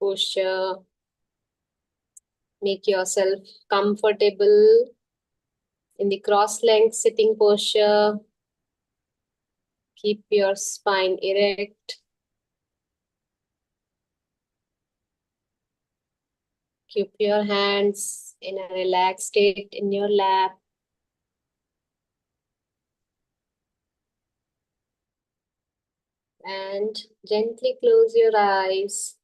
posture. Make yourself comfortable in the cross-legged sitting posture. Keep your spine erect. Keep your hands in a relaxed state in your lap. And gently close your eyes.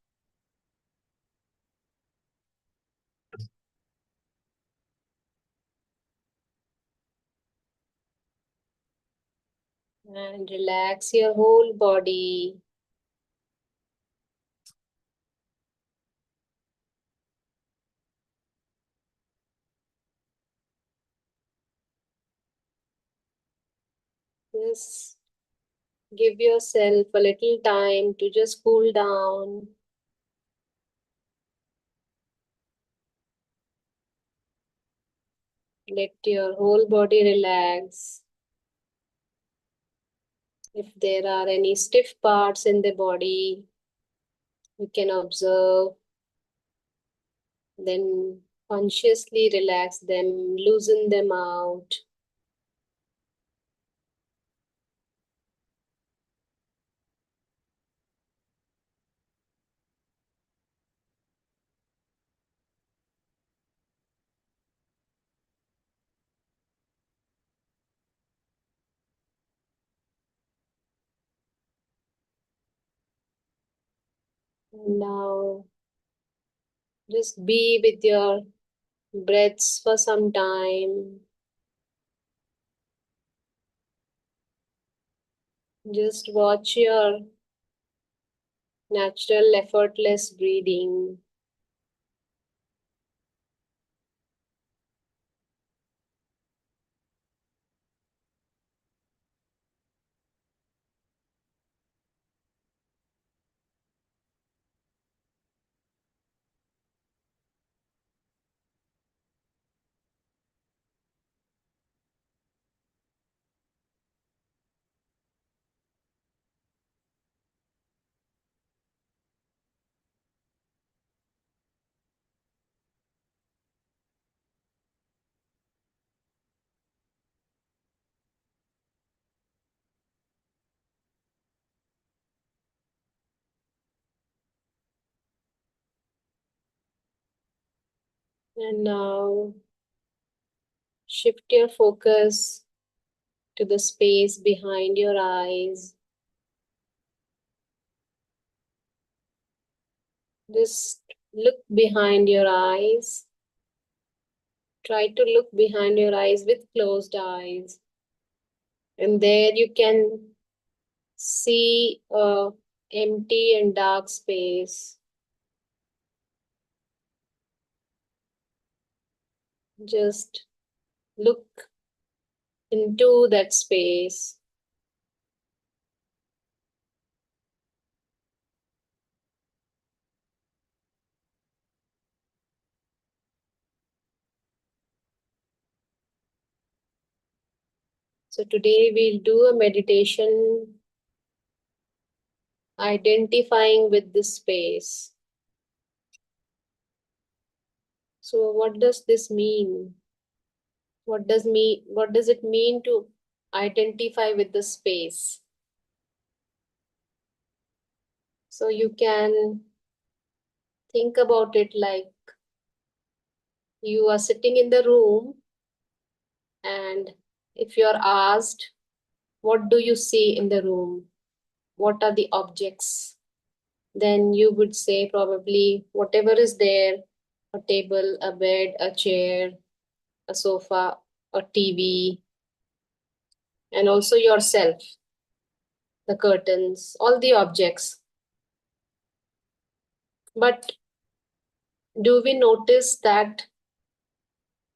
And relax your whole body. Just give yourself a little time to just cool down. Let your whole body relax. If there are any stiff parts in the body, you can observe. Then consciously relax them, loosen them out. And now just be with your breaths for some time. Just watch your natural, effortless breathing. And now shift your focus to the space behind your eyes. Just look behind your eyes. Try to look behind your eyes with closed eyes. And there you can see a empty and dark space. Just look into that space. So today we'll do a meditation identifying with this space. So what does this mean? What does it mean to identify with the space? So you can think about it like you are sitting in the room, and if you're asked, what do you see in the room? What are the objects? Then you would say probably whatever is there, a table, a bed, a chair, a sofa, a TV, and also yourself, the curtains, all the objects. But do we notice that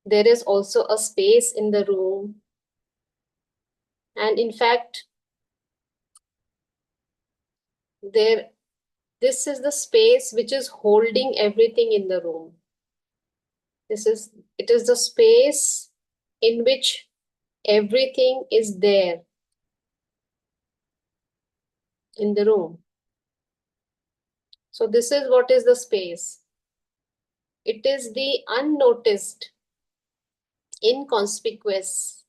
there is also a space in the room? And in fact, this is the space which is holding everything in the room. It is the space in which everything is there in the room. So this is what is the space. It is the unnoticed, inconspicuous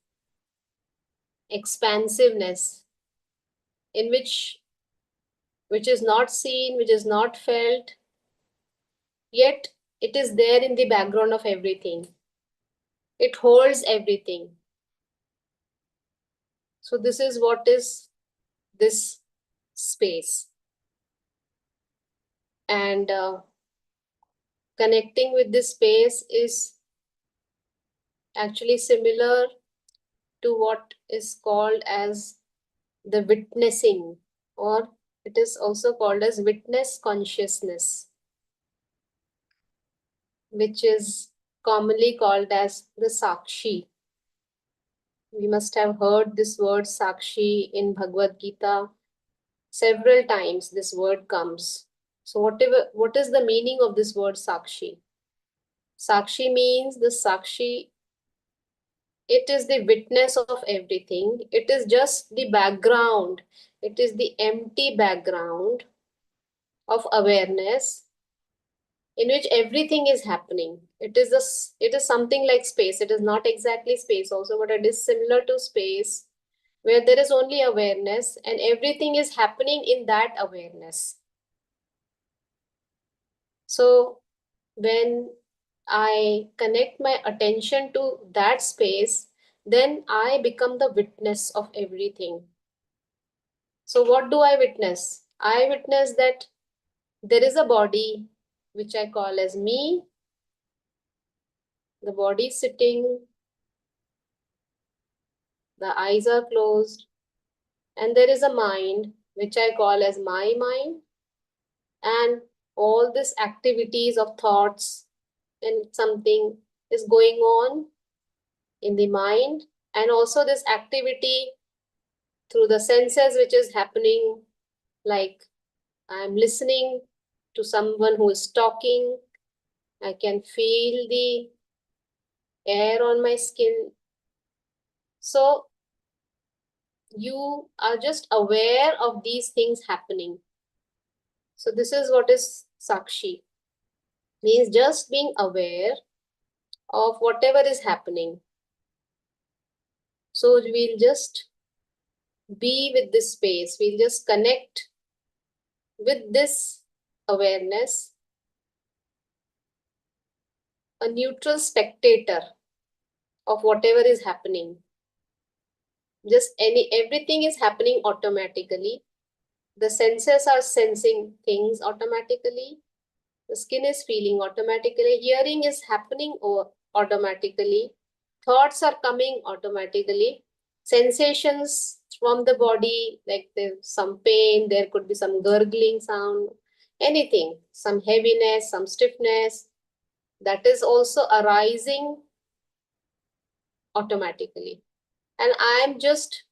expansiveness in which is not seen, which is not felt, yet it is there in the background of everything. It holds everything. So this is what is this space. And connecting with this space is actually similar to what is called as the witnessing, or it is also called as witness consciousness, which is commonly called as the Sakshi. We must have heard this word Sakshi in Bhagavad Gita several times. This word comes. So what is the meaning of this word Sakshi? Sakshi means the Sakshi, it is the witness of everything. It is just the background. It is the empty background of awareness in which everything is happening. It is something like space. It is not exactly space also, but it is similar to space, where there is only awareness and everything is happening in that awareness. So when I connect my attention to that space, then I become the witness of everything. So what do I witness? I witness that there is a body, which I call as me. The body is sitting, the eyes are closed, and there is a mind, which I call as my mind. And all these activities of thoughts and something is going on in the mind, and also this activity through the senses which is happening, like I'm listening to someone who is talking, I can feel the air on my skin. So you are just aware of these things happening. So this is what is Sakshi, means just being aware of whatever is happening. So we'll just be with this space. We'll just connect with this awareness, a neutral spectator of whatever is happening. Just everything is happening automatically. The senses are sensing things automatically. The skin is feeling automatically. Hearing is happening automatically. Thoughts are coming automatically. Sensations from the body, like there's some pain, there could be some gurgling sound, anything, some heaviness, some stiffness, that is also arising automatically. And I'm just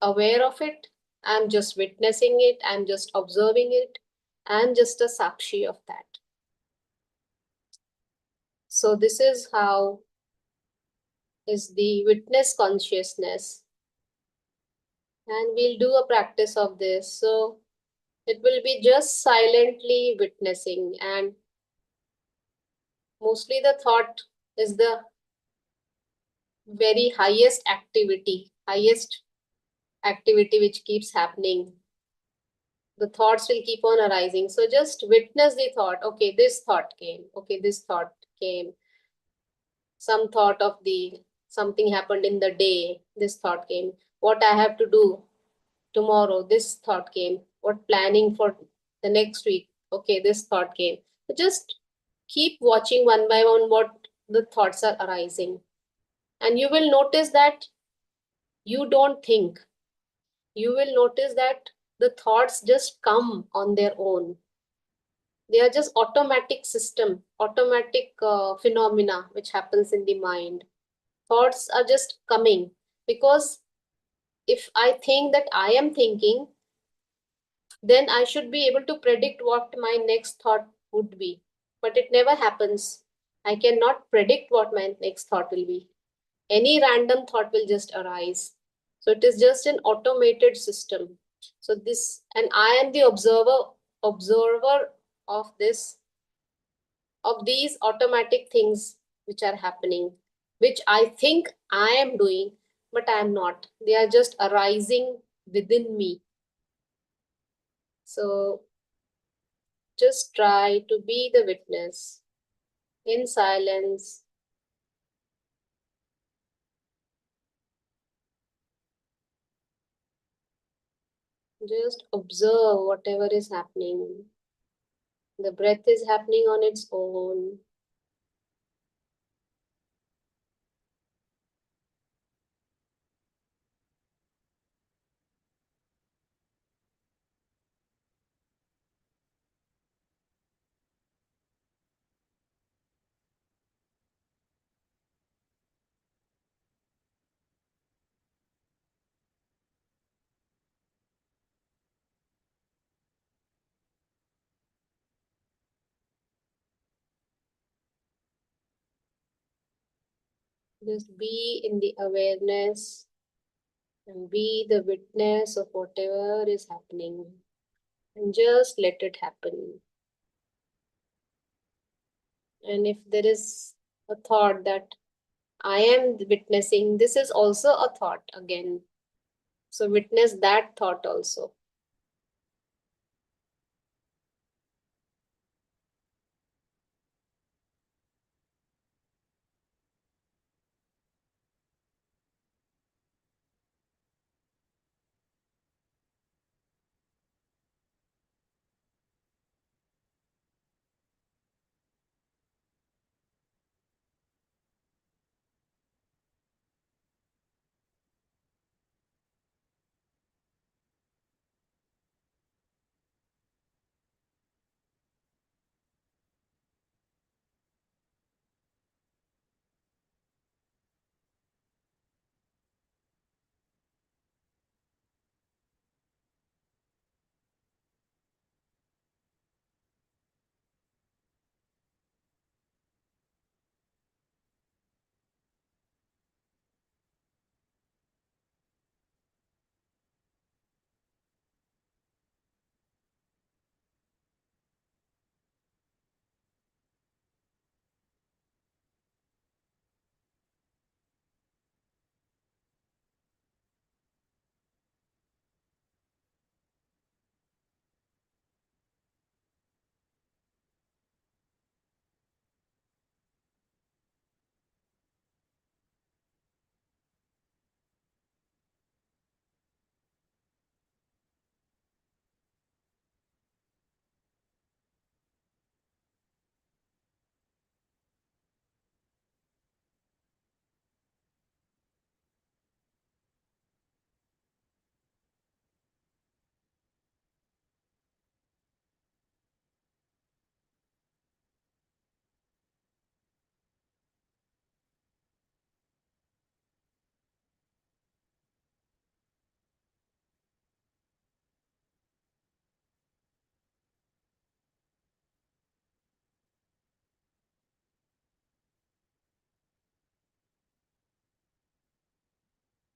aware of it. I'm just witnessing it. I'm just observing it. I'm just a sakshi of that. So this is how is the witness consciousness. And we'll do a practice of this. So it will be just silently witnessing, and mostly the thought is the very highest activity which keeps happening. The thoughts will keep on arising. So just witness the thought. Okay, this thought came. Okay, this thought came. Some thought of something happened in the day. This thought came. What I have to do tomorrow. This thought came. What planning for the next week. Okay, this thought came. So just keep watching one by one what the thoughts are arising. And you will notice that you don't think. You will notice that the thoughts just come on their own. They are just automatic system, automatic phenomena which happens in the mind. Thoughts are just coming because if I think that I am thinking, then I should be able to predict what my next thought would be. But it never happens. I cannot predict what my next thought will be. Any random thought will just arise. So it is just an automated system. So this, and I am the observer of this, of these automatic things which are happening, which I think I am doing, but I am not. They are just arising within me. So just try to be the witness in silence. Just observe whatever is happening. The breath is happening on its own. Just be in the awareness and be the witness of whatever is happening. And just let it happen. And if there is a thought that I am witnessing, this is also a thought again. So witness that thought also.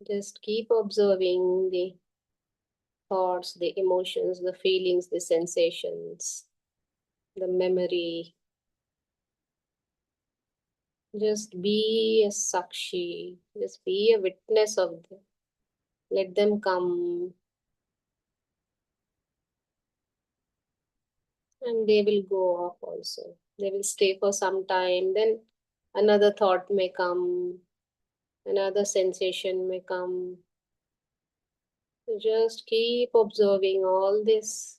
Just keep observing the thoughts, the emotions, the feelings, the sensations, the memory. Just be a sakshi. Just be a witness of them. Let them come and they will go off also. They will stay for some time. Then another thought may come, another sensation may come. So just keep observing all this.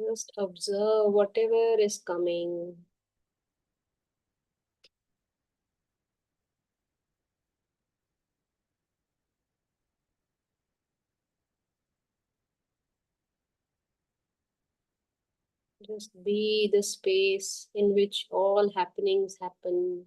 Just observe whatever is coming. Just be the space in which all happenings happen.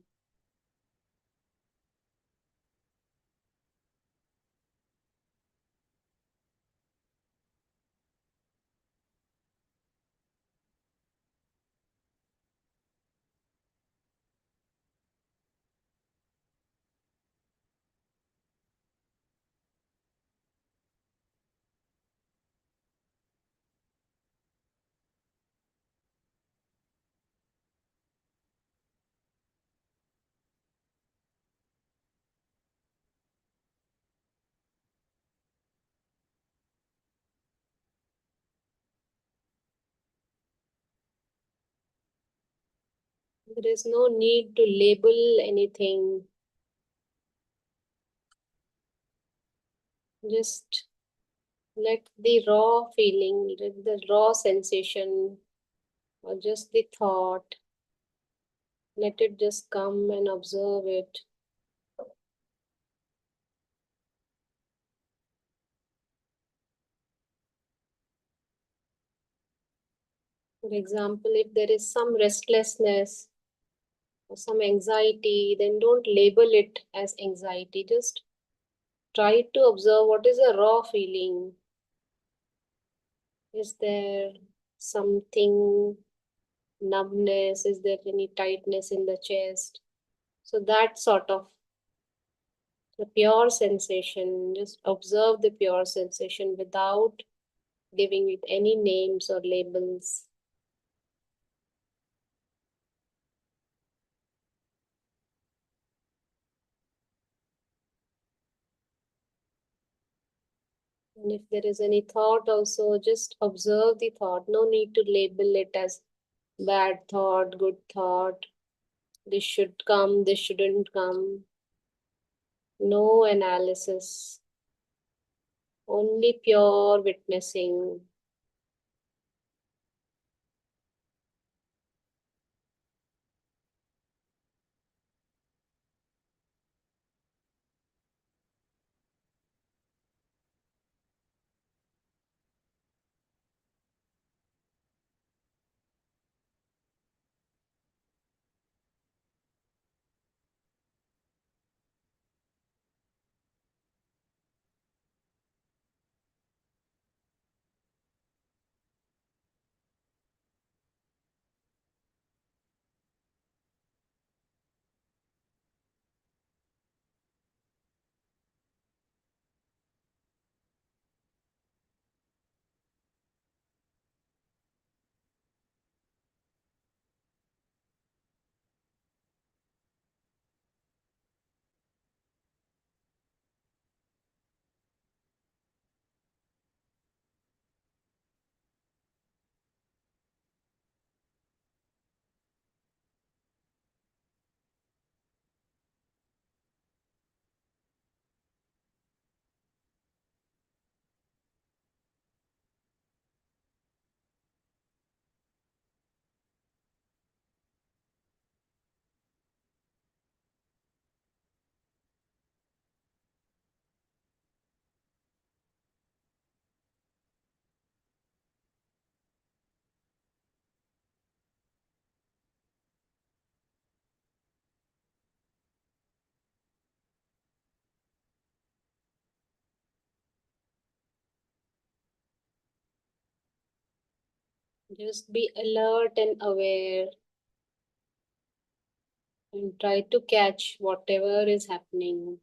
There is no need to label anything. Just let the raw feeling, let the raw sensation, or just the thought, let it just come and observe it. For example, if there is some restlessness or some anxiety, then don't label it as anxiety. Just try to observe what is a raw feeling. Is there something, numbness? Is there any tightness in the chest? So that sort of the pure sensation, just observe the pure sensation without giving it any names or labels. And if there is any thought also, just observe the thought. No need to label it as bad thought, good thought. This should come, this shouldn't come. No analysis, only pure witnessing. Just be alert and aware and try to catch whatever is happening.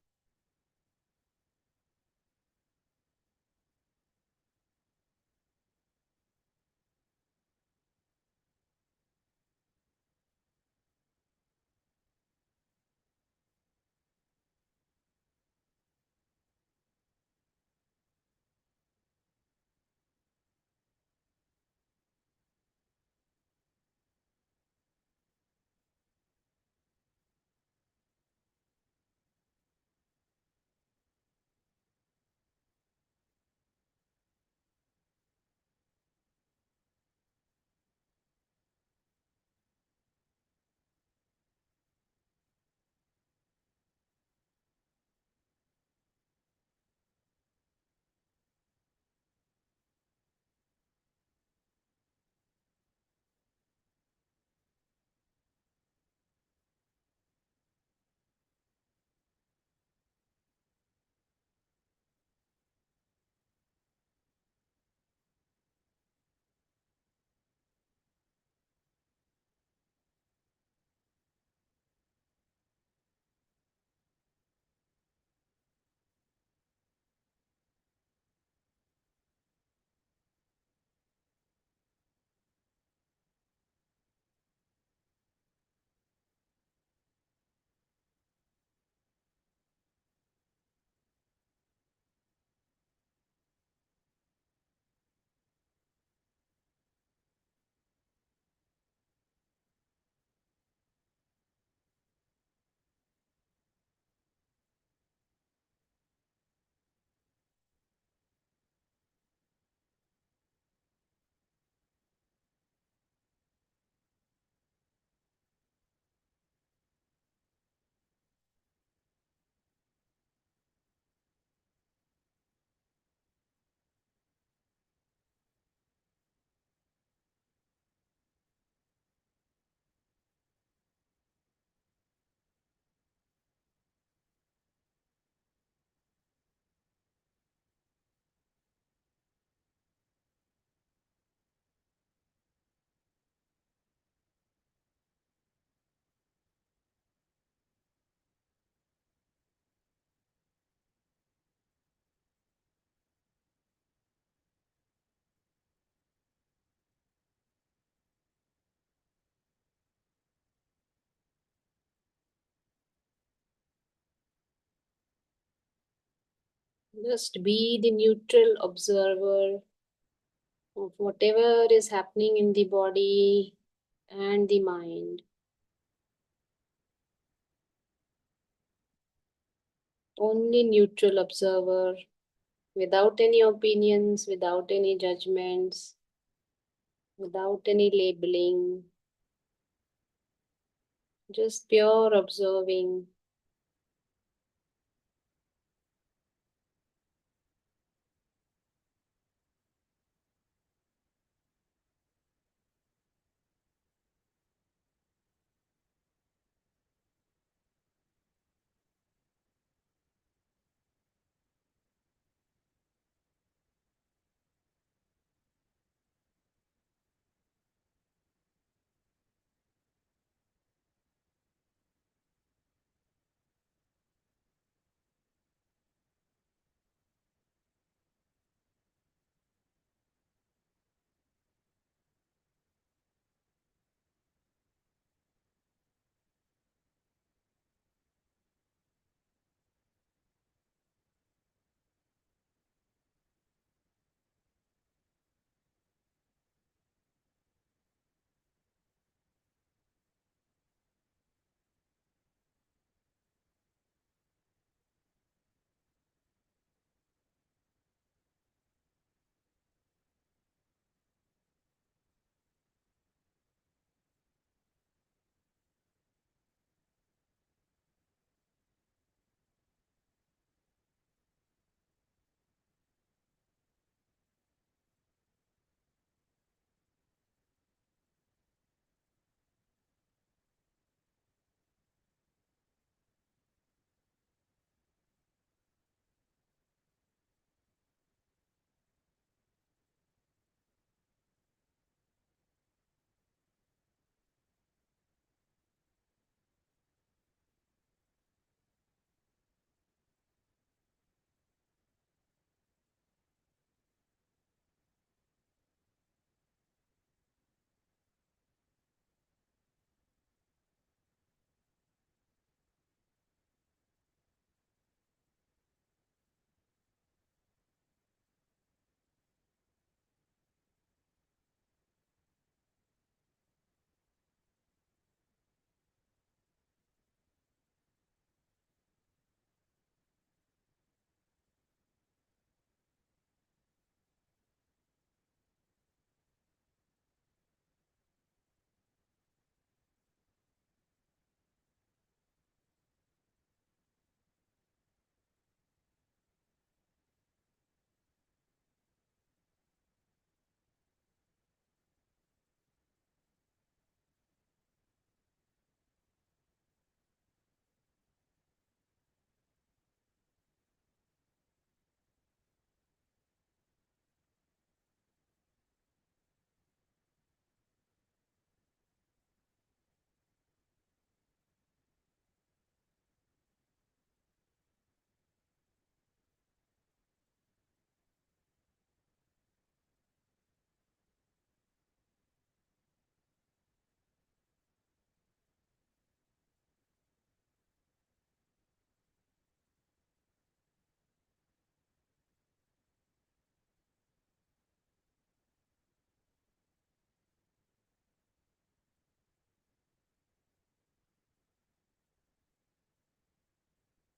Just be the neutral observer of whatever is happening in the body and the mind. Only neutral observer, without any opinions, without any judgments, without any labeling, just pure observing.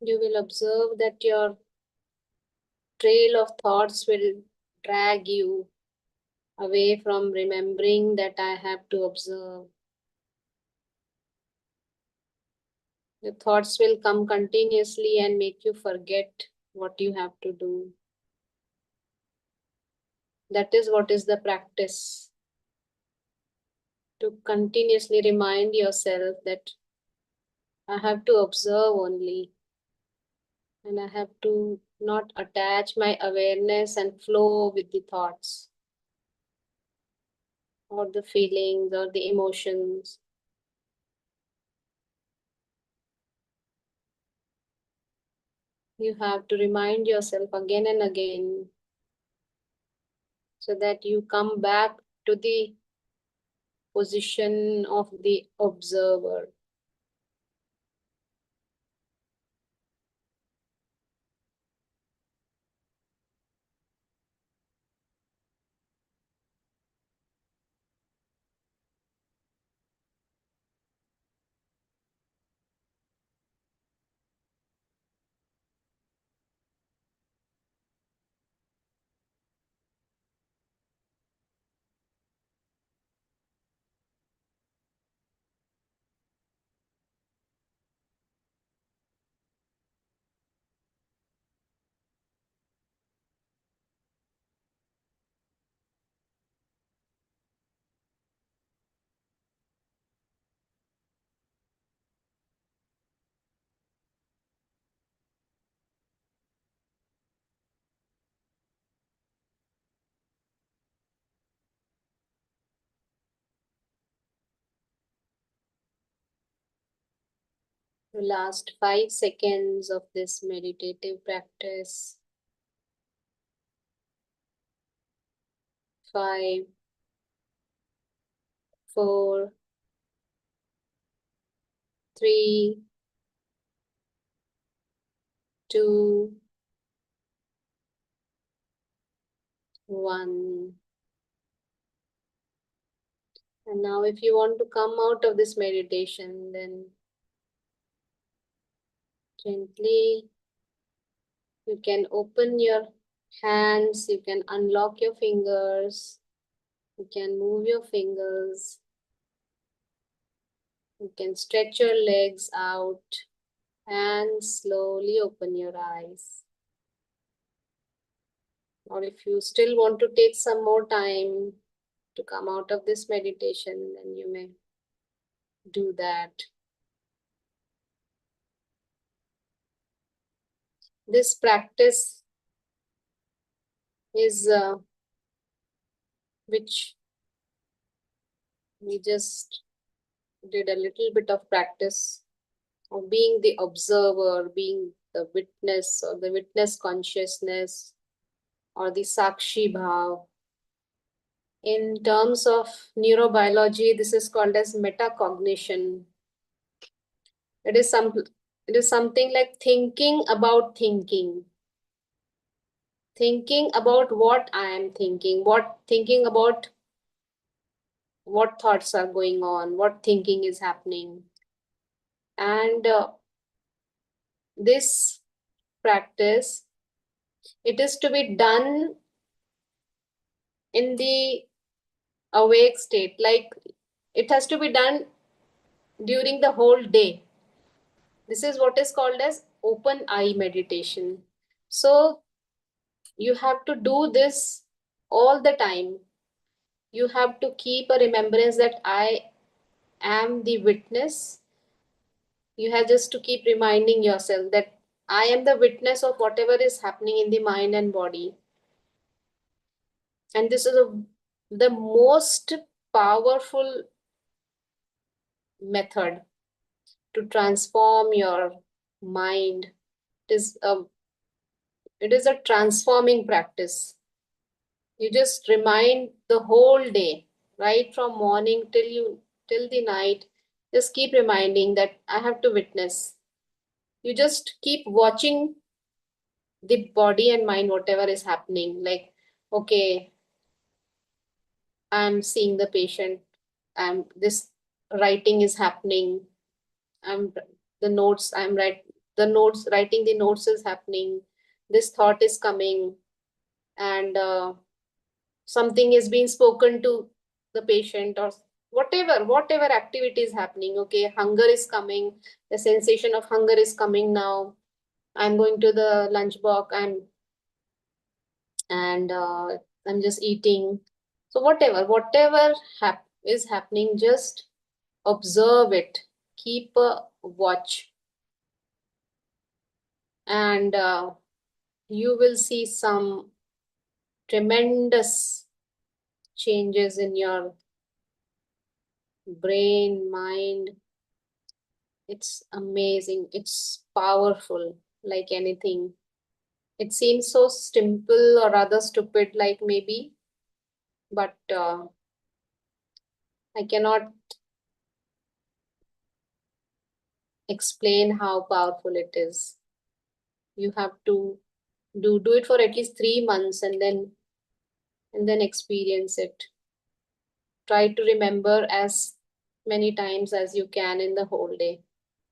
You will observe that your trail of thoughts will drag you away from remembering that I have to observe. The thoughts will come continuously and make you forget what you have to do. That is what is the practice. To continuously remind yourself that I have to observe only, and I have to not attach my awareness and flow with the thoughts or the feelings or the emotions. You have to remind yourself again and again so that you come back to the position of the observer. The last 5 seconds of this meditative practice. 5, 4, 3, 2, 1. And now if you want to come out of this meditation, then gently you can open your hands, you can unlock your fingers, you can move your fingers, you can stretch your legs out and slowly open your eyes. Or if you still want to take some more time to come out of this meditation, then you may do that. This practice is which we just did a little bit of practice of being the observer, being the witness or the witness consciousness or the Sakshi Bhav. In terms of neurobiology, this is called as metacognition. It is something like thinking about thinking. Thinking about what I am thinking, thinking about what thoughts are going on, what thinking is happening. And this practice, it is to be done in the awake state, like it has to be done during the whole day. This is what is called as open eye meditation. So you have to do this all the time. You have to keep a remembrance that I am the witness. You have just to keep reminding yourself that I am the witness of whatever is happening in the mind and body. And this is the most powerful method to transform your mind. It is a transforming practice. You just remind the whole day, right from morning till the night. Just keep reminding that I have to witness. You just keep watching the body and mind, whatever is happening. Like, okay, I'm seeing the patient. This writing is happening. I'm the notes. I'm writing the notes is happening. This thought is coming, and something is being spoken to the patient, or whatever activity is happening. Okay, hunger is coming. The sensation of hunger is coming now. I'm going to the lunch box. And I'm just eating. So whatever is happening, just observe it. Keep a watch, and you will see some tremendous changes in your brain, mind. It's amazing. It's powerful, like anything. It seems so simple or rather stupid, like maybe, but I cannot explain how powerful it is. You have to do it for at least 3 months, and then experience it. Try to remember as many times as you can in the whole day.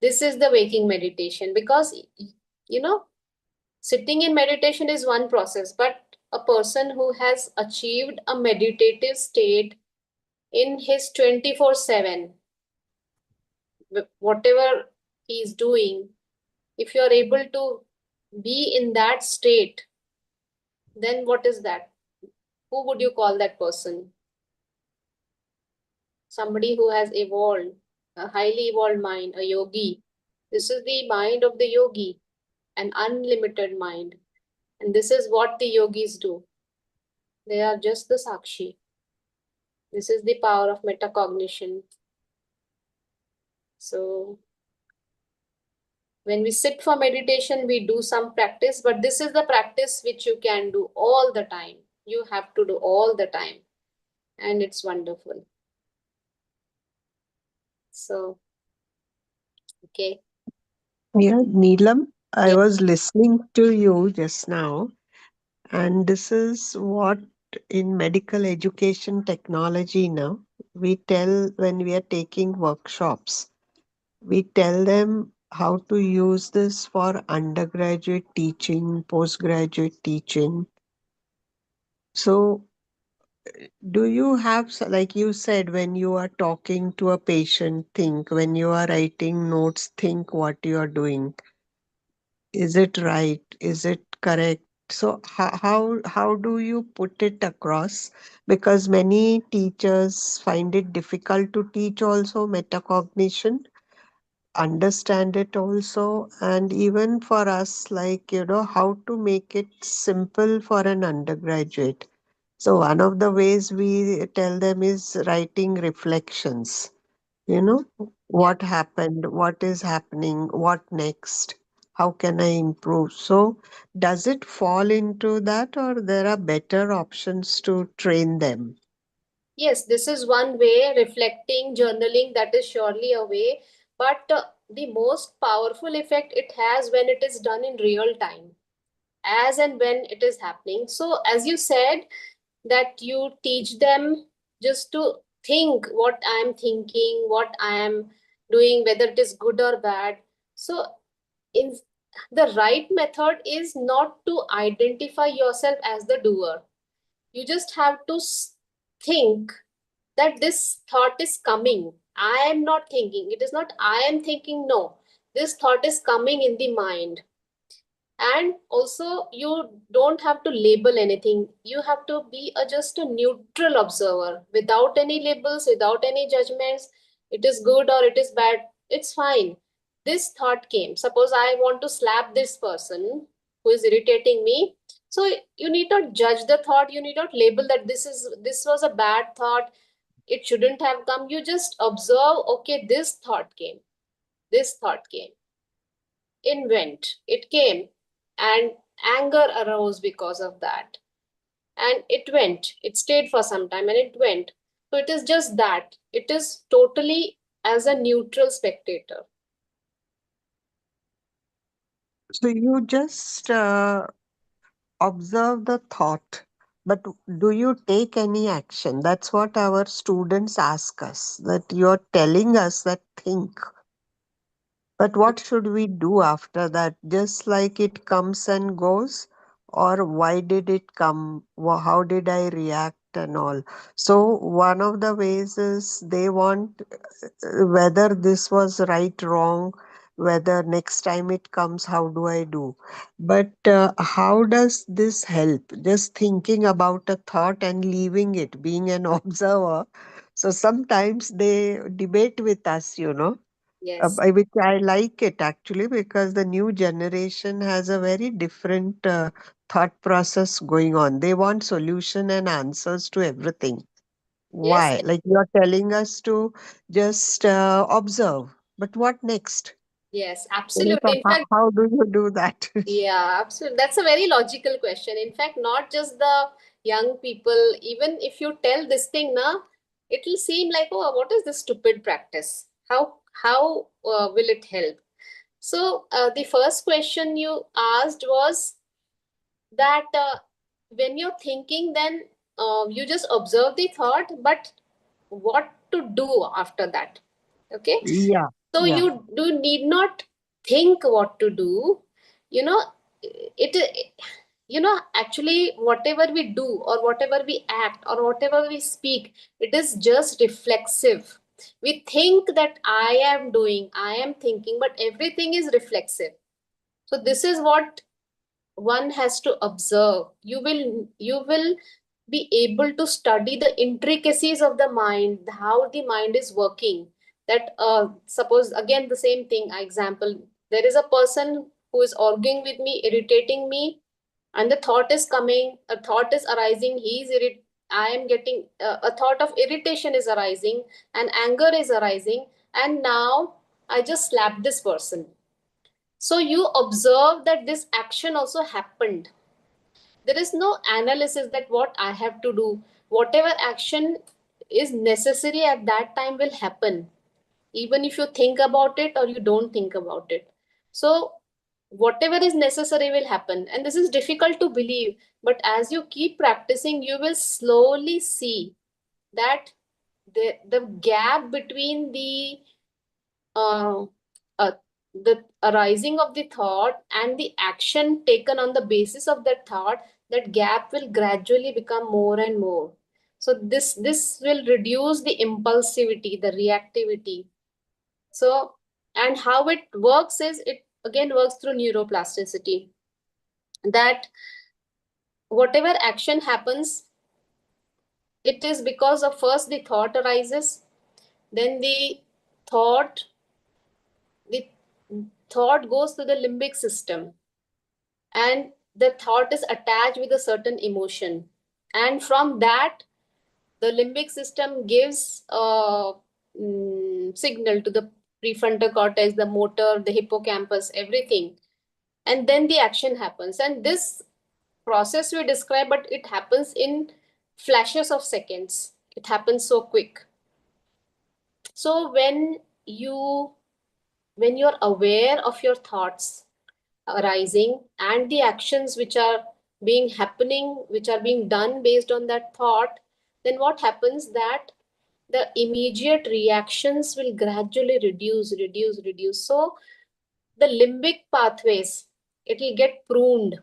This is the waking meditation, because you know, sitting in meditation is one process, but a person who has achieved a meditative state in his 24/7, whatever he is doing, if you are able to be in that state, then what is that? Who would you call that person? Somebody who has evolved, a highly evolved mind, a yogi. This is the mind of the yogi, an unlimited mind. And this is what the yogis do. They are just the Sakshi. This is the power of metacognition. So When we sit for meditation, we do some practice, but this is the practice which you can do all the time. You have to do all the time, and it's wonderful. So, okay. Yeah, Neelam, I Yeah. was listening to you just now, and this is what in medical education technology now we tell when we are taking workshops, we tell them how to use this for undergraduate teaching, postgraduate teaching. So, do you have, like you said, when you are talking to a patient, think, when you are writing notes, think what you are doing. Is it right? Is it correct? So how do you put it across? Because many teachers find it difficult to teach also metacognition, understand it also, and even for us, like, how to make it simple for an undergraduate. So one of the ways we tell them is writing reflections, you know, Yeah. what happened, what is happening, what next, how can I improve. So does it fall into that, or there are better options to train them? Yes, this is one way, reflecting, journaling, that is surely a way. But the most powerful effect it has when it is done in real time, as and when it is happening. So, as you said, that you teach them just to think what I am thinking, what I am doing, whether it is good or bad. So, in the right method is not to identify yourself as the doer. You just have to think that this thought is coming. I am not thinking. It is not I am thinking. No, this thought is coming in the mind. And also, you don't have to label anything. You have to be just a neutral observer without any labels, without any judgments. It is good or it is bad. It's fine. This thought came. Suppose I want to slap this person who is irritating me. So you need not judge the thought. You need not label that this was a bad thought, it shouldn't have come. You just observe, okay, this thought came, this thought came, invent, it came, and anger arose because of that. And it went, it stayed for some time and it went. So it is just that. It is totally as a neutral spectator. So you just observe the thought, but do you take any action? That's what our students ask us, that you're telling us that think. But what should we do after that? Just like it comes and goes? Or why did it come? How did I react and all? So, one of the ways is they want whether this was right, wrong, whether next time it comes, how do I do? But how does this help? Just thinking about a thought and leaving it, being an observer. So, sometimes they debate with us, Yes, which I like it actually, because the new generation has a very different thought process going on. They want solution and answers to everything. yes, Why? Like you're telling us to just observe, but what next? yes, So absolutely. In fact, how do you do that? yeah, absolutely. That's a very logical question. In fact, not just the young people, even if you tell this thing now, it will seem like, oh, what is this stupid practice? How will it help? So the first question you asked was that when you're thinking, then you just observe the thought, but what to do after that? Okay, Yeah, so yeah. you do need not think what to do. You know, it actually whatever we do or whatever we act or whatever we speak, it is just reflexive. We think that I am doing, I am thinking, but everything is reflexive. So this is what one has to observe. You will be able to study the intricacies of the mind, how the mind is working. That suppose again the same thing example, there is a person who is arguing with me, irritating me, and the thought is coming, a thought is arising, I am getting a thought of irritation is arising and anger is arising, and now I just slap this person. So you observe that this action also happened. There is no analysis that what I have to do. Whatever action is necessary at that time will happen, even if you think about it or you don't think about it. So whatever is necessary will happen. And this is difficult to believe, but as you keep practicing, you will slowly see that the gap between uh, uh, the arising of the thought and the action taken on the basis of that thought, that gap will gradually become more and more. So this will reduce the impulsivity, the reactivity. So, and how it works is, it again works through neuroplasticity, that whatever action happens, it is because of first the thought arises, then thought the thought goes to the limbic system, and the thought is attached with a certain emotion, and from that the limbic system gives a signal to the prefrontal cortex, the motor, the hippocampus, everything, and then the action happens. And this process we describe, but it happens in flashes of seconds, it happens so quick. So when you're aware of your thoughts arising and the actions which are being happening, which are being done based on that thought, then what happens that the immediate reactions will gradually reduce. So the limbic pathways, it will get pruned.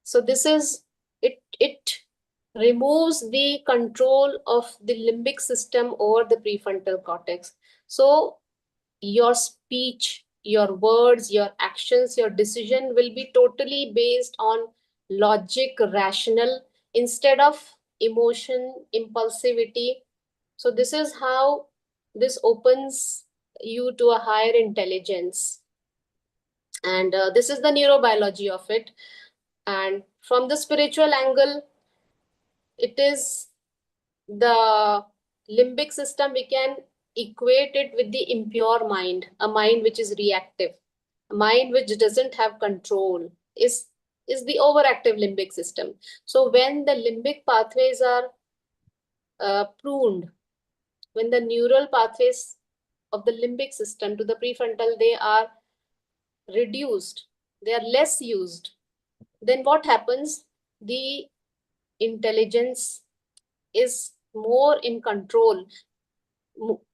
So this is it removes the control of the limbic system over the prefrontal cortex. So your speech, your words, your actions, your decision will be totally based on logic, rational, instead of emotion, impulsivity. So this is how this opens you to a higher intelligence. And this is the neurobiology of it. And from the spiritual angle, it is the limbic system, we can equate it with the impure mind, a mind which is reactive, a mind which doesn't have control, is the overactive limbic system. So when the limbic pathways are pruned, when the neural pathways of the limbic system to the prefrontal, they are reduced, they are less used, then what happens? The intelligence is more in control.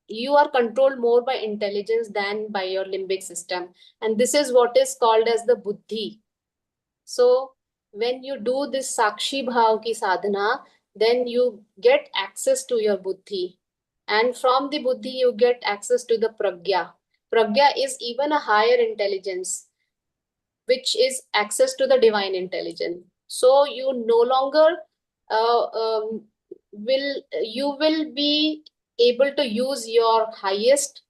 You are controlled more by intelligence than by your limbic system. And this is what is called as the buddhi. So when you do this Sakshi Bhav ki sadhana, then you get access to your buddhi. And from the buddhi, you get access to the pragya. Pragya is even a higher intelligence, which is access to the divine intelligence. So you no longer uh, um, you will be able to use your highest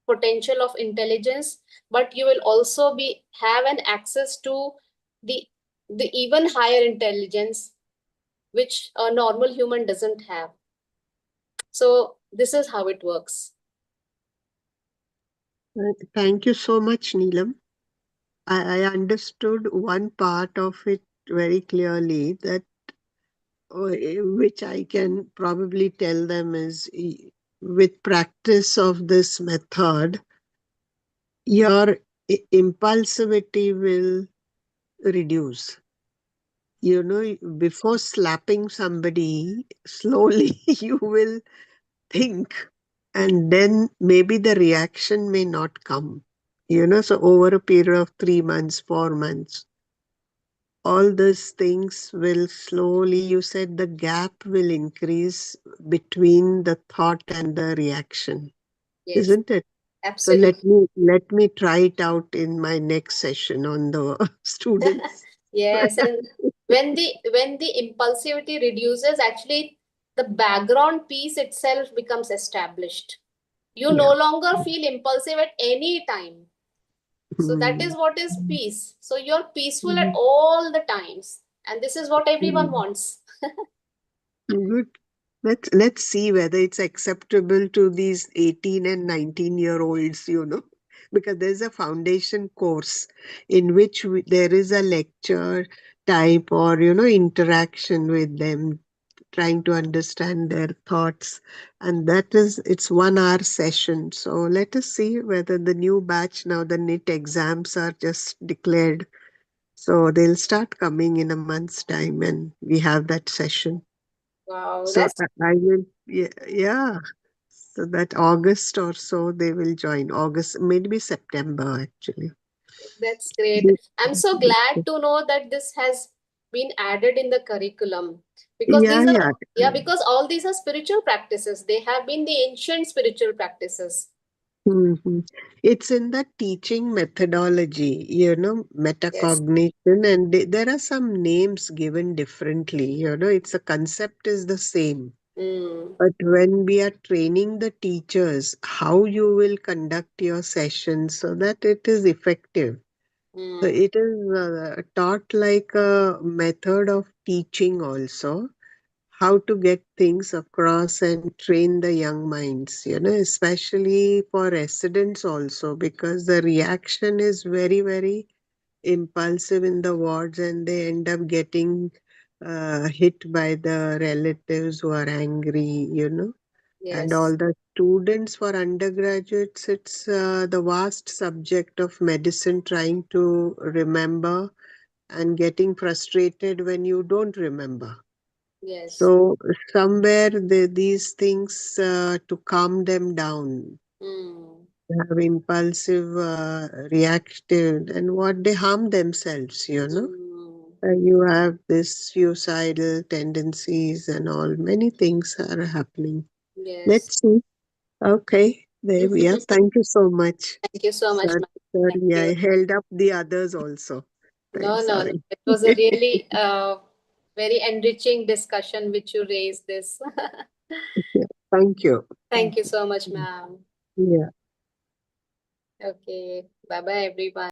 potential of intelligence, but you will also be have an access to the even higher intelligence, which a normal human doesn't have. So this is how it works. Thank you so much, Neelam. I understood one part of it very clearly, that which I can probably tell them is, with practice of this method, your impulsivity will reduce. You know, before slapping somebody, slowly you will think, and then maybe the reaction may not come. You know, so over a period of 3 months, 4 months, all these things will slowly, you said the gap will increase between the thought and the reaction, Yes, isn't it? So absolutely. let me try it out in my next session on the students. Yes, and when the impulsivity reduces, actually the background piece itself becomes established. You no Yeah. longer feel impulsive at any time. So that is Hmm. what is peace. So you're peaceful at Hmm. all the times. And this is what everyone Hmm. wants. Good. Let's see whether it's acceptable to these 18 and 19-year-olds, you know. because there's a foundation course in which there is a lecture type or interaction with them, trying to understand their thoughts, and that is, it's 1 hour session. So let us see whether the new batch, now the NIT exams are just declared, so they'll start coming in a month's time and we have that session. Wow, So that's I will, yeah, yeah. So that August or so they will join. August, maybe September actually. That's great. Be- I'm so glad to know that this has been added in the curriculum because Yeah, these are, yeah. yeah, because all these are spiritual practices. They have been the ancient spiritual practices. It's in the teaching methodology, Yes. metacognition, and there are some names given differently. It's a concept is the same. Mm, But when we are training the teachers, how you will conduct your sessions so that it is effective. So mm, it is taught like a method of teaching also, how to get things across and train the young minds, especially for residents also, because the reaction is very, very impulsive in the wards and they end up getting hit by the relatives who are angry, and yes. all the students for undergraduates, it's the vast subject of medicine, trying to remember and getting frustrated when you don't remember. Yes. So somewhere these things, to calm them down, Mm, have impulsive, reactive, and what they harm themselves, mm, You have this suicidal tendencies and all. Many things are happening. yes. Let's see. Okay, there we are. Thank Thank you so much. you so much, ma'am. Thank Sorry, you. I held up the others also. I'm No, no, no. sorry. It was a really very enriching discussion which you raised this. Yeah, thank you. Thank you so much, ma'am. Yeah. Okay. Bye bye, everyone.